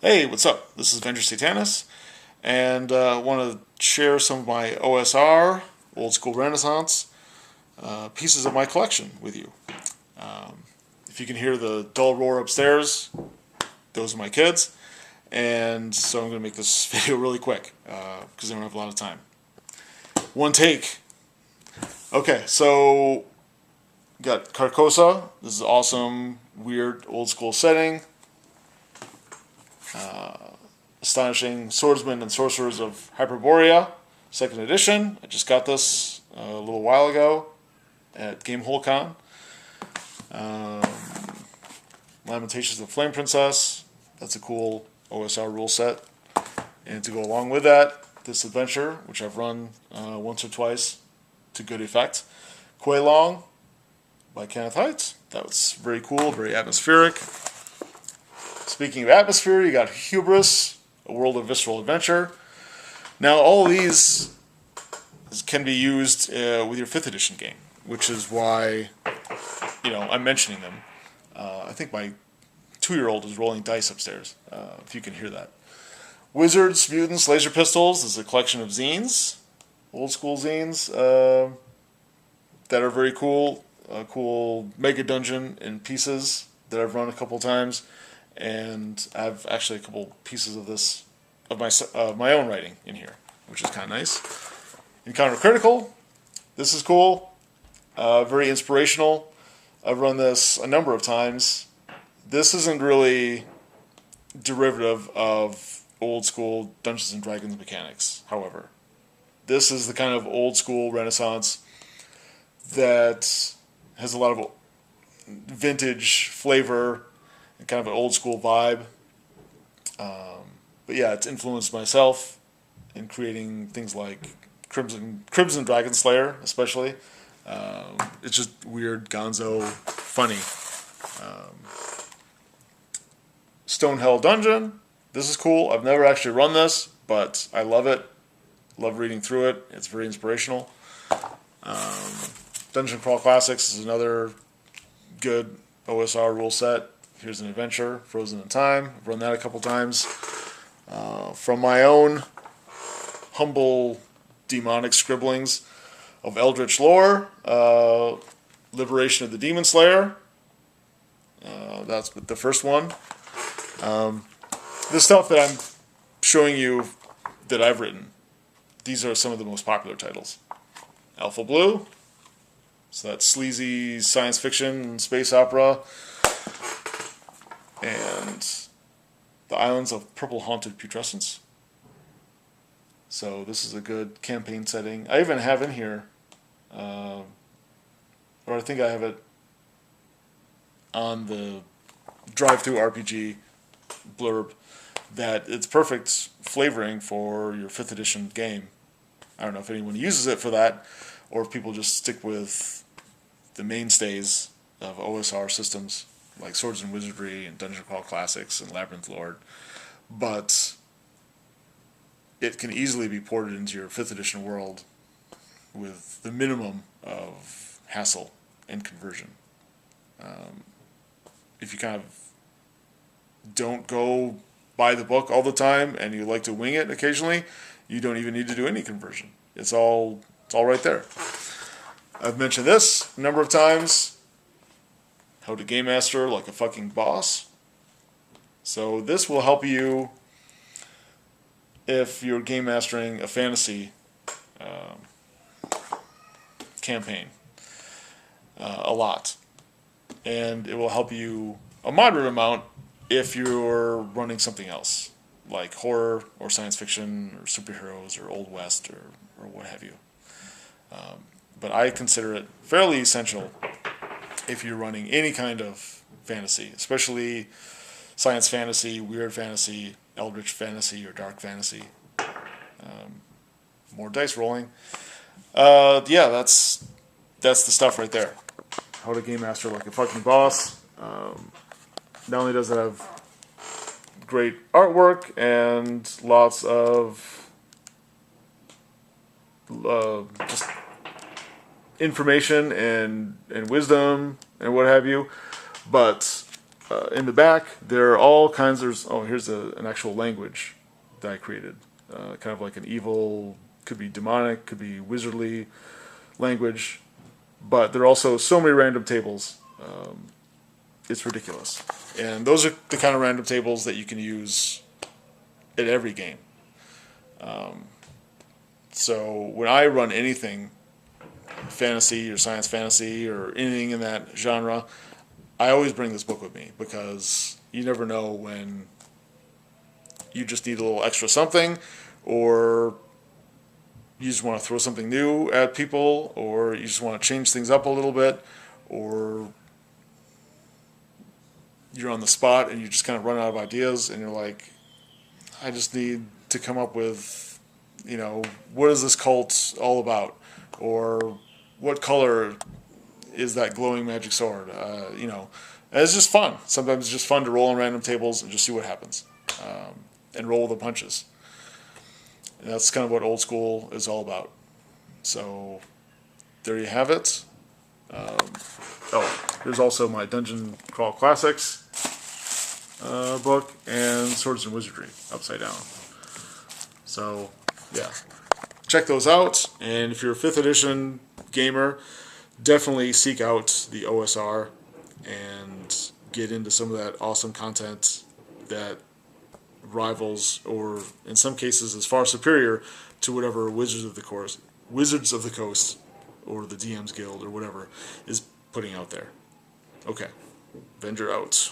Hey, what's up? This is Venger Satanis, and I want to share some of my OSR, old school Renaissance, pieces of my collection with you. If you can hear the dull roar upstairs, those are my kids, and so I'm going to make this video really quick because I don't have a lot of time. One take. Okay, so got Carcosa. This is awesome, weird, old school setting. Astonishing Swordsmen and Sorcerers of Hyperborea, 2nd edition. I just got this a little while ago at GameholeCon. Lamentations of the Flame Princess. That's a cool OSR rule set. And to go along with that, this adventure, which I've run once or twice to good effect. Kuei Long by Kenneth Haidt. That was very cool, very atmospheric. Speaking of atmosphere, you got Hubris, A World of Visceral Adventure. Now, all of these can be used with your 5th edition game, which is why, I'm mentioning them. I think my 2-year-old is rolling dice upstairs, if you can hear that. Wizards, Mutants, Laser Pistols is a collection of zines, old school zines, that are very cool. A cool mega dungeon in pieces that I've run a couple times. And I have actually a couple pieces of this, of my own writing in here, which is kind of nice. Encounter Critical, this is cool, very inspirational. I've run this a number of times. This isn't really derivative of old school Dungeons and Dragons mechanics, however. This is the kind of old school Renaissance that has a lot of vintage flavor, and kind of an old school vibe. But yeah, it's influenced myself in creating things like Crimson Dragon Slayer, especially. It's just weird, gonzo, funny. Stonehell Dungeon. This is cool. I've never actually run this, but I love it. Love reading through it. It's very inspirational. Dungeon Crawl Classics is another good OSR rule set. Here's an adventure, Frozen in Time. I've run that a couple times. From my own humble demonic scribblings of Eldritch lore, Liberation of the Demon Slayer. That's the first one. The stuff that I'm showing you that I've written, these are some of the most popular titles. Alpha Blue, so that's sleazy science fiction, space opera. And the Islands of Purple Haunted Putrescence. So this is a good campaign setting. I even have in here, or I think I have it on the drive-through RPG blurb, that it's perfect flavoring for your 5th edition game. I don't know if anyone uses it for that, or if people just stick with the mainstays of OSR systems, like Swords and Wizardry and Dungeon Crawl Classics and Labyrinth Lord. But it can easily be ported into your 5th edition world with the minimum of hassle and conversion. If you kind of don't go by the book all the time and you like to wing it occasionally, you don't even need to do any conversion. It's all right there. I've mentioned this a number of times. How to game master like a fucking boss. So this will help you if you're game mastering a fantasy campaign a lot. And it will help you a moderate amount if you're running something else, like horror or science fiction or superheroes or Old West or what have you. But I consider it fairly essential if you're running any kind of fantasy, especially science fantasy, weird fantasy, eldritch fantasy, or dark fantasy. More dice rolling. Yeah, that's the stuff right there. How to game master like a fucking boss. Not only does it have great artwork and lots of just information and wisdom and what have you, but in the back, there are all kinds. Here's an actual language that I created, kind of like an evil, could be demonic, could be wizardly language, but there are also so many random tables. It's ridiculous, and those are the kind of random tables that you can use in every game. So when I run anything, fantasy or science fantasy or anything in that genre, I always bring this book with me because you never know when you just need a little extra something, or you just want to throw something new at people, or you just want to change things up a little bit, or you're on the spot and you just kind of run out of ideas and you're like, I just need to come up with, what is this cult all about? Or what color is that glowing magic sword? And it's just fun. Sometimes it's just fun to roll on random tables and just see what happens, and roll the punches. And that's kind of what old school is all about. So there you have it. There's also my Dungeon Crawl Classics book and Swords and Wizardry upside down. So yeah, check those out. And if you're a 5th edition gamer, definitely seek out the OSR and get into some of that awesome content that rivals, or in some cases is far superior to whatever Wizards of the Coast or the DM's Guild or whatever is putting out there. Okay, Venger out.